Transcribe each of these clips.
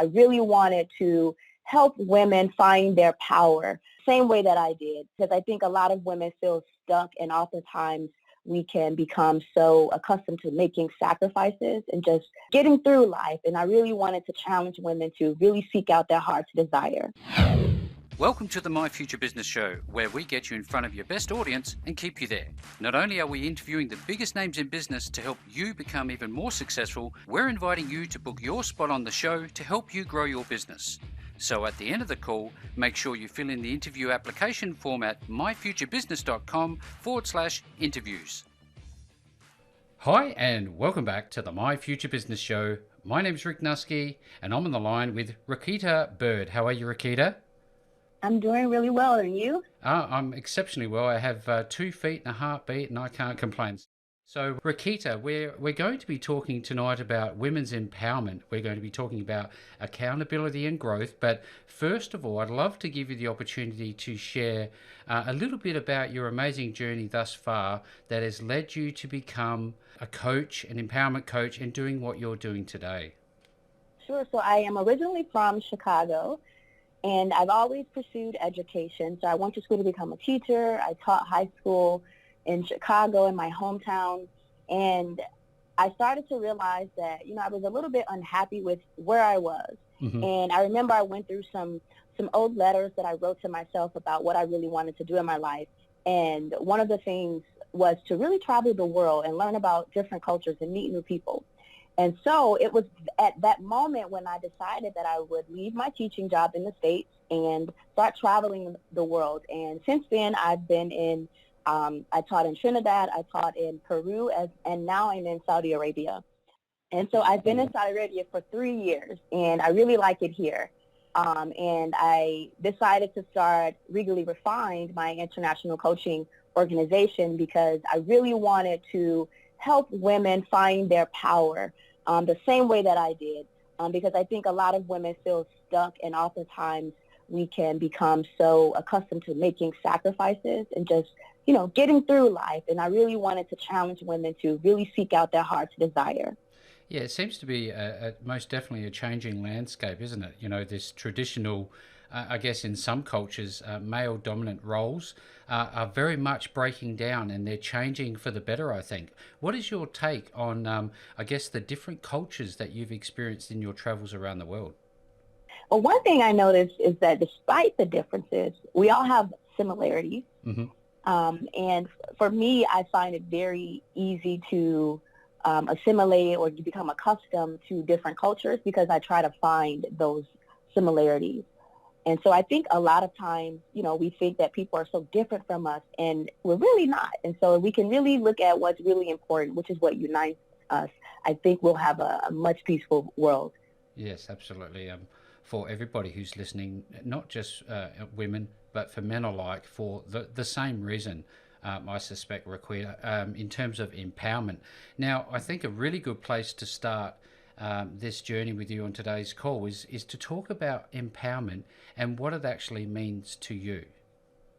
I really wanted to help women find their power, same way that I did, because I think a lot of women feel stuck, and oftentimes we can become so accustomed to making sacrifices and just getting through life. And I really wanted to challenge women to really seek out their heart's desire. Welcome to the My Future Business Show, where we get you in front of your best audience and keep you there. Not only are we interviewing the biggest names in business to help you become even more successful, we're inviting you to book your spot on the show to help you grow your business. So at the end of the call, make sure you fill in the interview application form at myfuturebusiness.com/interviews. Hi, and welcome back to the My Future Business Show. My name's Rick Nuske, and I'm on the line with Requita Byrd. How are you, Requita? I'm doing really well, and you? I'm exceptionally well. I have 2 feet and a heartbeat, and I can't complain. So, Requita, we're going to be talking tonight about women's empowerment. We're going to be talking about accountability and growth. But first of all, I'd love to give you the opportunity to share a little bit about your amazing journey thus far that has led you to become a coach, an empowerment coach, and doing what you're doing today. Sure. So I am originally from Chicago, and I've always pursued education. So I went to school to become a teacher. I taught high school in Chicago, in my hometown. And I started to realize that, I was a little bit unhappy with where I was. Mm-hmm. And I remember I went through some old letters that I wrote to myself about what I really wanted to do in my life. And one of the things was to really travel the world and learn about different cultures and meet new people. And so it was at that moment when I decided that I would leave my teaching job in the States and start traveling the world. And since then, I've been in, I taught in Trinidad, I taught in Peru, and now I'm in Saudi Arabia. And so I've been in Saudi Arabia for 3 years, and I really like it here. And I decided to start Regally Refined, my international coaching organization, because I really wanted to help women find their power the same way that I did, because I think a lot of women feel stuck, and oftentimes we can become so accustomed to making sacrifices and just, getting through life. And I really wanted to challenge women to really seek out their heart's desire. Yeah, it seems to be most definitely a changing landscape, isn't it? This traditional, I guess in some cultures, male dominant roles are very much breaking down, and they're changing for the better, I think. What is your take on, I guess, the different cultures that you've experienced in your travels around the world? Well, one thing I noticed is that despite the differences, we all have similarities. Mm-hmm. And for me, I find it very easy to assimilate or to become accustomed to different cultures because I try to find those similarities. And so I think a lot of times, we think that people are so different from us, and we're really not. And so we can really look at what's really important, which is what unites us. I think we'll have a much peaceful world. Yes, absolutely. For everybody who's listening, not just women, but for men alike, for the same reason, I suspect, Requita, in terms of empowerment. Now, I think a really good place to start this journey with you on today's call is to talk about empowerment and what it actually means to you.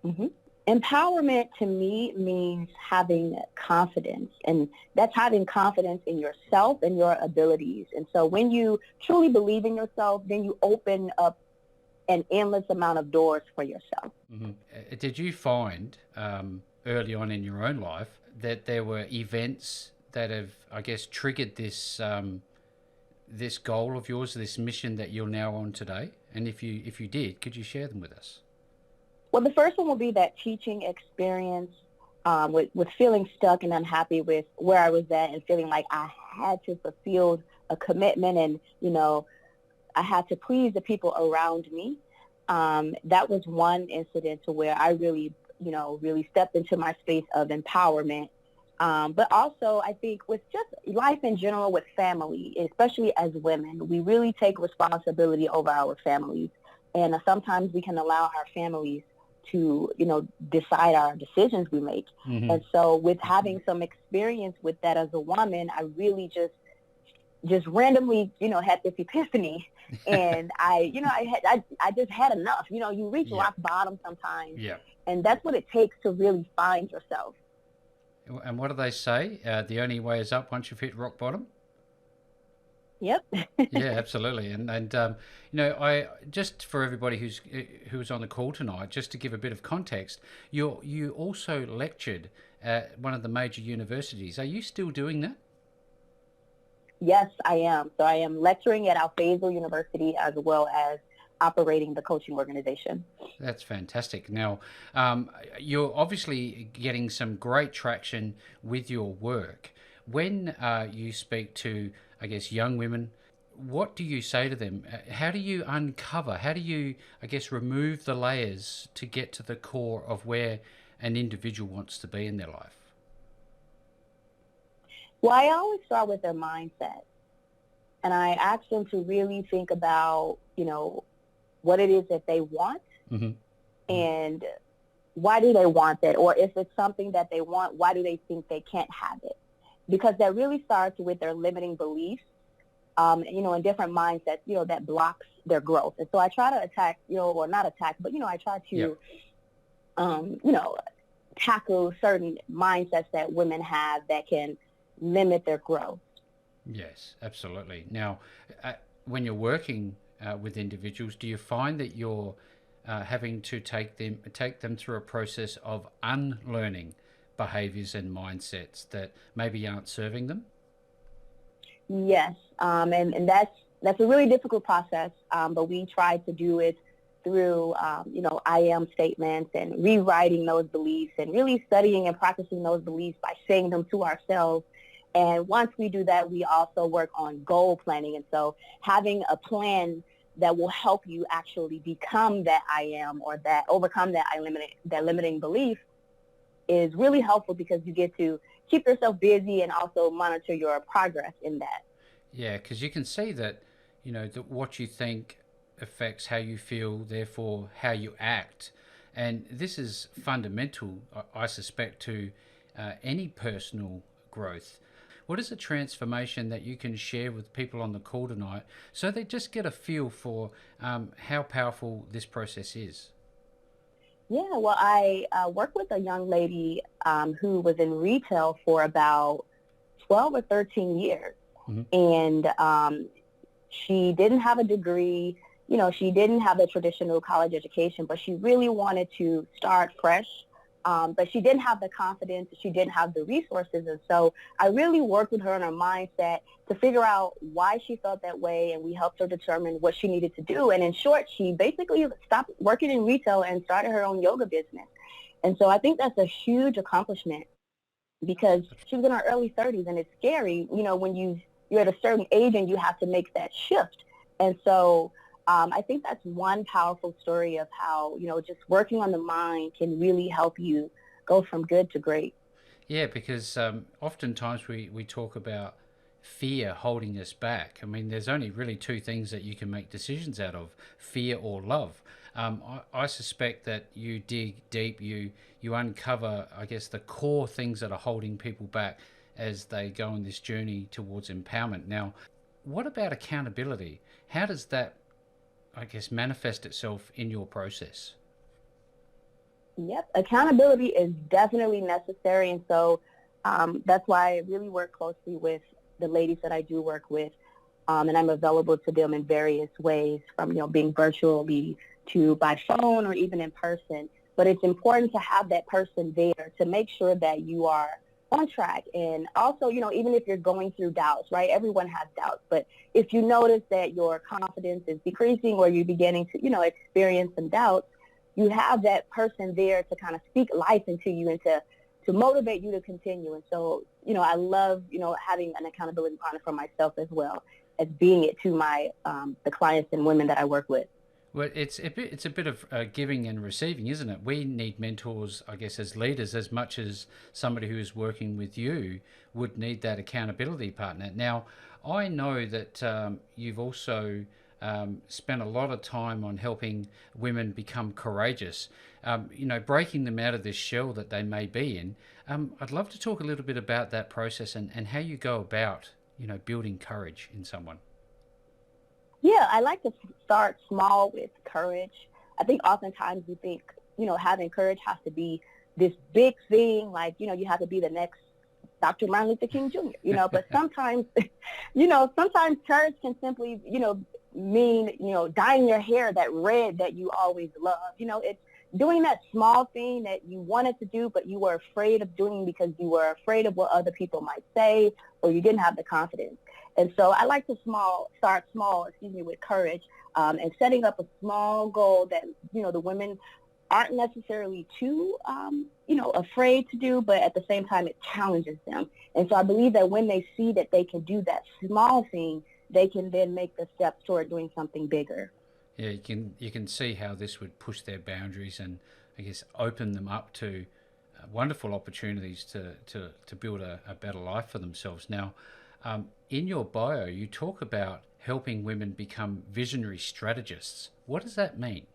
Mm-hmm. Empowerment to me means having confidence, and that's having confidence in yourself and your abilities. And so when you truly believe in yourself, then you open up an endless amount of doors for yourself. Mm-hmm. Did you find early on in your own life that there were events that have, I guess, triggered this this goal of yours, this mission that you're now on today? And if you did, could you share them with us? Well, the first one will be that teaching experience with feeling stuck and unhappy with where I was at and feeling like I had to fulfill a commitment and, I had to please the people around me. That was one incident to where I really, really stepped into my space of empowerment. But also, I think with just life in general with family, especially as women, we really take responsibility over our families. And sometimes we can allow our families to, decide our decisions we make. Mm-hmm. And so with having some experience with that as a woman, I really just randomly, had this epiphany. And I just had enough. You reach rock bottom sometimes. Yeah. And that's what it takes to really find yourself. And what do they say? The only way is up once you've hit rock bottom? Yep. Yeah, absolutely. I just for everybody who's on the call tonight, just to give a bit of context, you also lectured at one of the major universities. Are you still doing that? Yes, I am. So I am lecturing at Alfaisal University as well as operating the coaching organization. That's fantastic. Now, you're obviously getting some great traction with your work. When you speak to, I guess, young women, what do you say to them? How do you uncover? How do you, I guess, remove the layers to get to the core of where an individual wants to be in their life? Well, I always start with their mindset, and I ask them to really think about, what it is that they want Mm-hmm. and why do they want that? Or if it's something that they want, why do they think they can't have it? Because that really starts with their limiting beliefs, and different mindsets, that blocks their growth. And so I try to attack, or not attack, but, I try Yeah. to, um, you know, tackle certain mindsets that women have that can limit their growth. Yes, absolutely. Now, when you're working with individuals, do you find that you're having to take them through a process of unlearning behaviors and mindsets that maybe aren't serving them? Yes, and that's a really difficult process, but we try to do it through, I am statements and rewriting those beliefs and really studying and practicing those beliefs by saying them to ourselves. And once we do that, we also work on goal planning. And so having a plan that will help you actually become that I am or that overcome that limiting belief is really helpful because you get to keep yourself busy and also monitor your progress in that. Yeah, because you can see that, that what you think affects how you feel, therefore how you act. And this is fundamental, I suspect, to any personal growth. What is a transformation that you can share with people on the call tonight so they just get a feel for how powerful this process is? Yeah, well, I worked with a young lady who was in retail for about 12 or 13 years. Mm-hmm. And she didn't have a degree. She didn't have a traditional college education, but she really wanted to start fresh. But she didn't have the confidence. She didn't have the resources. And so I really worked with her on her mindset to figure out why she felt that way. And we helped her determine what she needed to do. And in short, she basically stopped working in retail and started her own yoga business. And so I think that's a huge accomplishment because she was in her early 30s, and it's scary, when you're at a certain age and you have to make that shift. And so I think that's one powerful story of how, just working on the mind can really help you go from good to great. Yeah, because oftentimes we talk about fear holding us back. I mean, there's only really two things that you can make decisions out of: fear or love. I suspect that you dig deep, you uncover, I guess, the core things that are holding people back as they go on this journey towards empowerment. Now, what about accountability? How does that, I guess, manifest itself in your process? Yep, accountability is definitely necessary. And so that's why I really work closely with the ladies that I do work with. And I'm available to them in various ways from, being virtually to by phone or even in person. But it's important to have that person there to make sure that you are on track. And also, even if you're going through doubts, right? Everyone has doubts. But if you notice that your confidence is decreasing or you're beginning to, experience some doubts, you have that person there to kind of speak life into you and to motivate you to continue. And so, I love, having an accountability partner for myself as well as being it to my the clients and women that I work with. Well, it's a bit of giving and receiving, isn't it? We need mentors, I guess, as leaders, as much as somebody who is working with you would need that accountability partner. Now, I know that you've also spent a lot of time on helping women become courageous, breaking them out of this shell that they may be in. I'd love to talk a little bit about that process and how you go about, building courage in someone. Yeah, I like to start small with courage. I think oftentimes we think, having courage has to be this big thing, like, you have to be the next Dr. Martin Luther King Jr., but sometimes, sometimes courage can simply, mean, dyeing your hair that red that you always loved. It's doing that small thing that you wanted to do, but you were afraid of doing because you were afraid of what other people might say, or you didn't have the confidence. And so I like to start small, with courage, and setting up a small goal that, the women aren't necessarily too, afraid to do, but at the same time, it challenges them. And so I believe that when they see that they can do that small thing, they can then make the steps toward doing something bigger. Yeah, you can see how this would push their boundaries and, I guess, open them up to wonderful opportunities to build a better life for themselves. Now, in your bio, you talk about helping women become visionary strategists. What does that mean?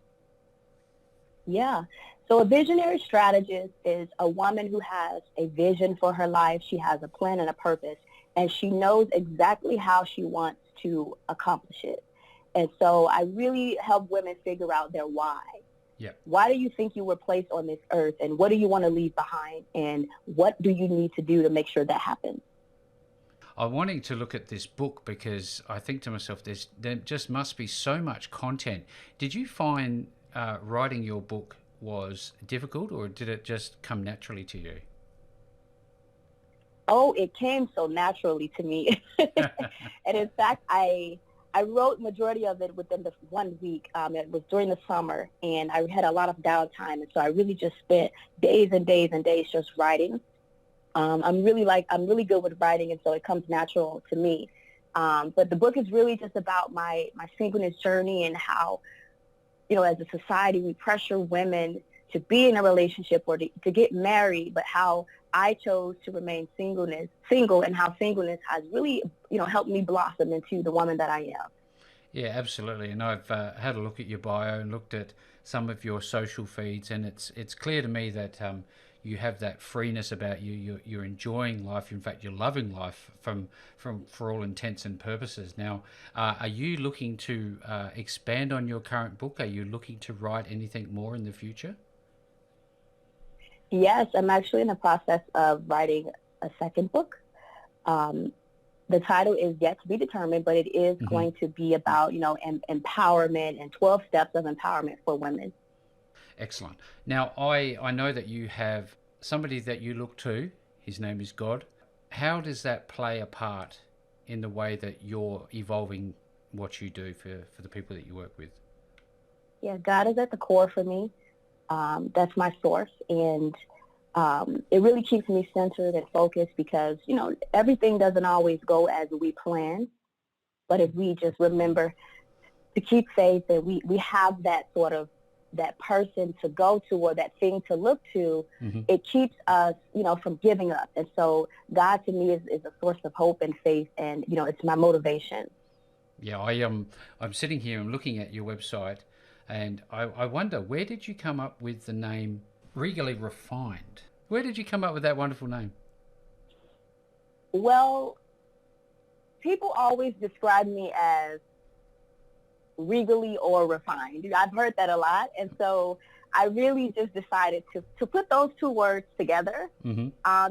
Yeah. So a visionary strategist is a woman who has a vision for her life. She has a plan and a purpose, and she knows exactly how she wants to accomplish it. And so I really help women figure out their why. Yeah. Why do you think you were placed on this earth, and what do you want to leave behind, and what do you need to do to make sure that happens? I'm wanting to look at this book because I think to myself, there just must be so much content. Did you find writing your book was difficult, or did it just come naturally to you? Oh, it came so naturally to me. And in fact, I wrote majority of it within the 1 week. It was during the summer, and I had a lot of downtime, and so I really just spent days and days and days just writing. I'm really good with writing, and so it comes natural to me. But the book is really just about my singleness journey and how, as a society, we pressure women to be in a relationship or to get married, but how I chose to remain single, and how singleness has really, helped me blossom into the woman that I am. Yeah, absolutely. And I've had a look at your bio and looked at some of your social feeds, and it's clear to me that you have that freeness about you. You're enjoying life. In fact, you're loving life for all intents and purposes. Now, are you looking to expand on your current book? Are you looking to write anything more in the future? Yes, I'm actually in the process of writing a second book. The title is yet to be determined, but it is going to be about, empowerment and 12 steps of empowerment for women. Excellent. Now, I know that you have somebody that you look to. His name is God. How does that play a part in the way that you're evolving what you do for the people that you work with? Yeah, God is at the core for me. That's my source, and it really keeps me centered and focused because, everything doesn't always go as we plan, but if we just remember to keep faith and we have that sort of that person to go to or that thing to look to, it keeps us, from giving up. And so God to me is a source of hope and faith, and, it's my motivation. Yeah, I'm sitting here and looking at your website, and I wonder, where did you come up with the name Regally Refined? Where did you come up with that wonderful name? Well, people always describe me as regally or refined. I've heard that a lot, and so I really just decided to put those two words together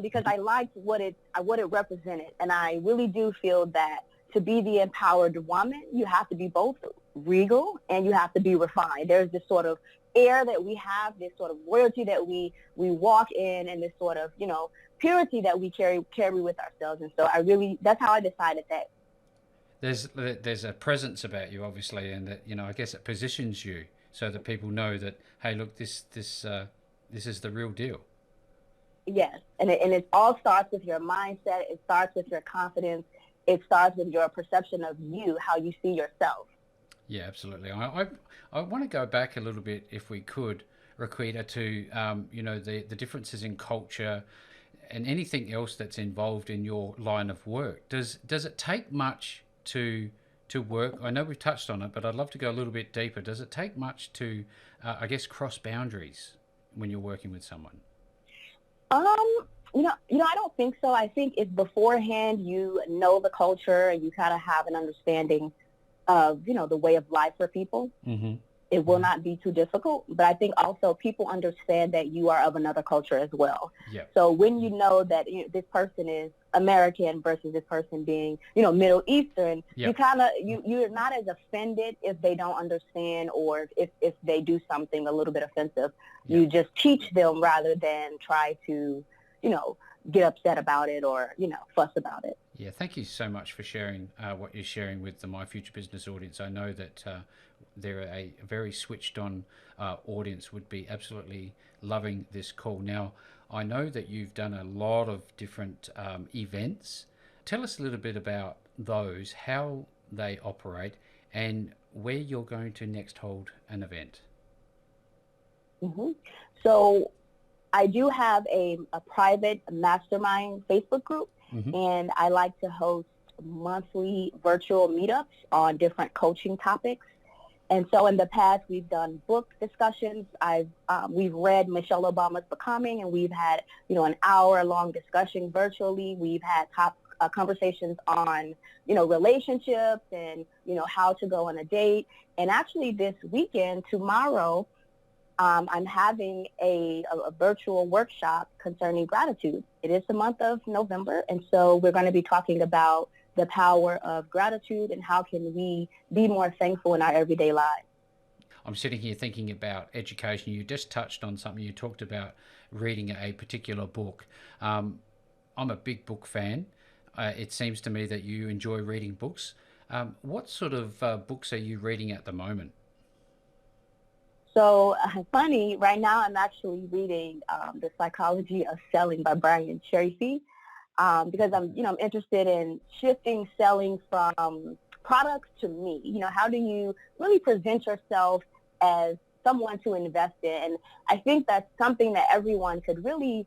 because I liked what it represented, and I really do feel that to be the empowered woman, you have to be both regal and you have to be refined. There's this sort of air that we have, this sort of royalty that we walk in, and this sort of purity that we carry with ourselves. And so that's how I decided that. There's a presence about you, obviously, and that I guess it positions you so that people know that, hey, look, this is the real deal. Yes, and it all starts with your mindset. It starts with your confidence. It starts with your perception of you, how you see yourself. Yeah, absolutely. I want to go back a little bit, if we could, Requita, to the differences in culture and anything else that's involved in your line of work. Does it take much to work? I know we've touched on it, but I'd love to go a little bit deeper. Does it take much to, I guess, cross boundaries when you're working with someone? I don't think so. I think if beforehand you know the culture and you kind of have an understanding of, the way of life for people, It will not be too difficult, but I think also people understand that you are of another culture as well. Yeah. So when you know that this person is American versus this person being, Middle Eastern, Yeah. you're not as offended if they don't understand or if they do something a little bit offensive. Yeah. You just teach them rather than try to, get upset about it or, fuss about it. Yeah, thank you so much for sharing what you're sharing with the My Future Business audience. I know that they're a very switched on audience, would be absolutely loving this call. Now, I know that you've done a lot of different events. Tell us a little bit about those, how they operate, and where you're going to next hold an event. Mm-hmm. So I do have a private mastermind Facebook group, and I like to host monthly virtual meetups on different coaching topics. And so in the past, we've done book discussions. We've read Michelle Obama's Becoming, and we've had, an hour-long discussion virtually. We've had conversations on, relationships and, how to go on a date. And actually this weekend, tomorrow, I'm having a virtual workshop concerning gratitude. It is the month of November, and so we're going to be talking about the power of gratitude and how can we be more thankful in our everyday lives. I'm sitting here thinking about education. You just touched on something. You talked about reading a particular book. I'm a big book fan. It seems to me that you enjoy reading books. What sort of books are you reading at the moment? So funny, right now I'm actually reading The Psychology of Selling by Brian Tracy because I'm interested in shifting selling from products to me. How do you really present yourself as someone to invest in? And I think that's something that everyone could really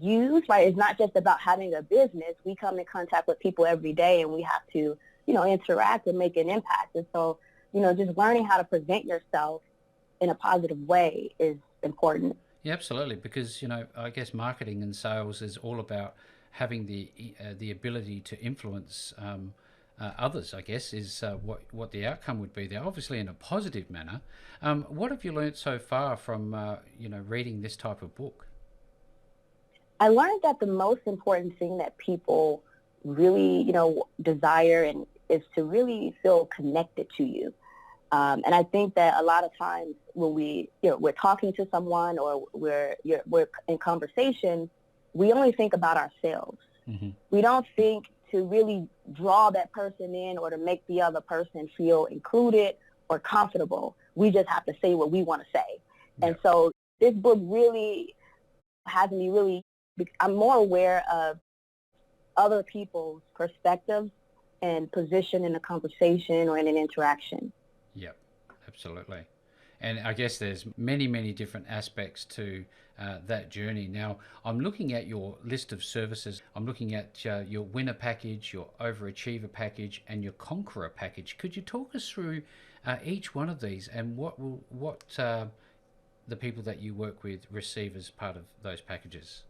use, right? It's not just about having a business. We come in contact with people every day and we have to, interact and make an impact. And so, just learning how to present yourself in a positive way is important. Yeah, absolutely. Because, I guess marketing and sales is all about having the ability to influence others, I guess, is what the outcome would be there, obviously in a positive manner. What have you learned so far from, reading this type of book? I learned that the most important thing that people really, desire and is to really feel connected to you. And I think that a lot of times when we're talking to someone or we're in conversation, we only think about ourselves. Mm-hmm. We don't think to really draw that person in or to make the other person feel included or comfortable. We just have to say what we want to say. Yeah. And so this book really has me I'm more aware of other people's perspectives and position in a conversation or in an interaction. Yep, absolutely. And I guess there's many, many different aspects to that journey. Now, I'm looking at your list of services. I'm looking at your winner package, your overachiever package, and your conqueror package. Could you talk us through each one of these and what the people that you work with receive as part of those packages?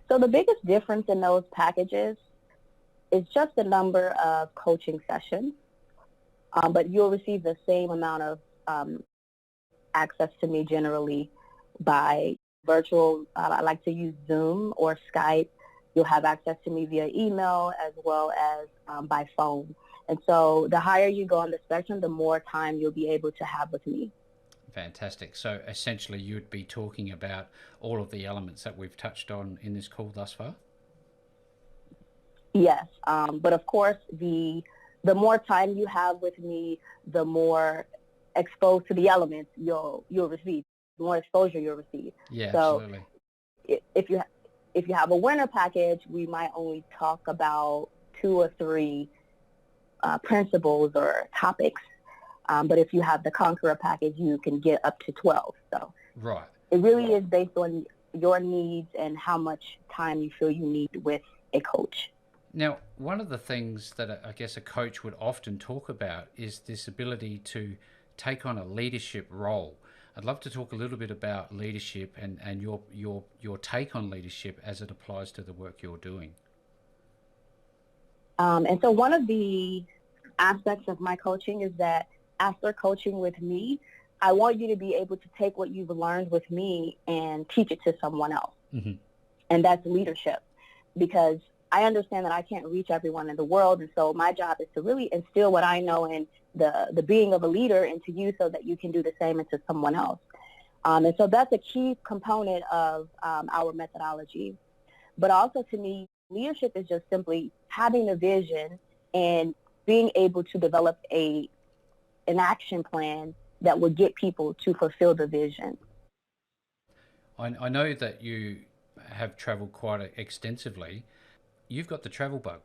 So the biggest difference in those packages is just the number of coaching sessions. But you'll receive the same amount of access to me generally by virtual. I like to use Zoom or Skype. You'll have access to me via email as well as by phone. And so the higher you go on the spectrum, the more time you'll be able to have with me. Fantastic. So essentially you'd be talking about all of the elements that we've touched on in this call thus far? Yes. But of course, the more time you have with me, the more exposed to the elements you'll receive, the more exposure you'll receive. Yeah, so absolutely. If you have a winner package, we might only talk about 2 or 3 principles or topics. But if you have the conqueror package, you can get up to 12. So right. It really is based on your needs and how much time you feel you need with a coach. Now, one of the things that I guess a coach would often talk about is this ability to take on a leadership role. I'd love to talk a little bit about leadership and your take on leadership as it applies to the work you're doing. And so one of the aspects of my coaching is that after coaching with me, I want you to be able to take what you've learned with me and teach it to someone else. Mm-hmm. And that's leadership, because I understand that I can't reach everyone in the world. And so my job is to really instill what I know in the being of a leader into you so that you can do the same into someone else. And so that's a key component of our methodology. But also, to me, leadership is just simply having a vision and being able to develop an action plan that will get people to fulfill the vision. I know that you have traveled quite extensively. You've got the travel bug.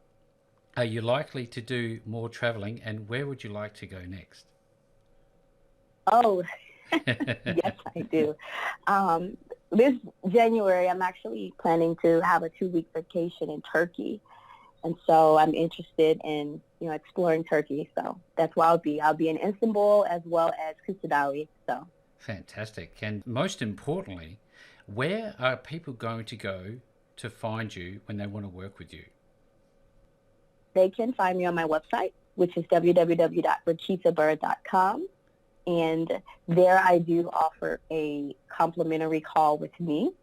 Are you likely to do more traveling, and where would you like to go next? Oh, yes, I do. This January, I'm actually planning to have a 2-week vacation in Turkey. And so I'm interested in, exploring Turkey. So that's where I'll be. I'll be in Istanbul as well as Kuşadağ. So fantastic. And most importantly, where are people going to go to find you when they want to work with you? They can find me on my website, which is www.requitabyrd.com. And there I do offer a complimentary call with me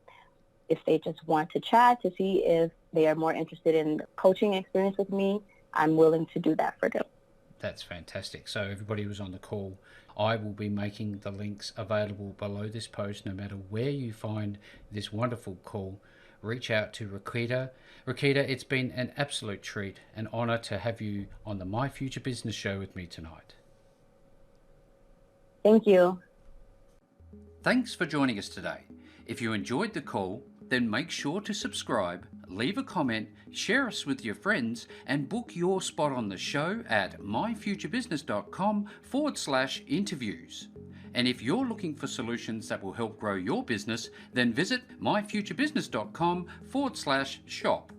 if they just want to chat to see if they are more interested in coaching experience with me. I'm willing to do that for them. That's fantastic. So everybody who's on the call, I will be making the links available below this post. No matter where you find this wonderful call, reach out to Requita. Requita, it's been an absolute treat, an honor to have you on the My Future Business show with me tonight. Thank you. Thanks for joining us today. If you enjoyed the call, then make sure to subscribe, leave a comment, share us with your friends, and book your spot on the show at myfuturebusiness.com/interviews. And if you're looking for solutions that will help grow your business, then visit myfuturebusiness.com/shop.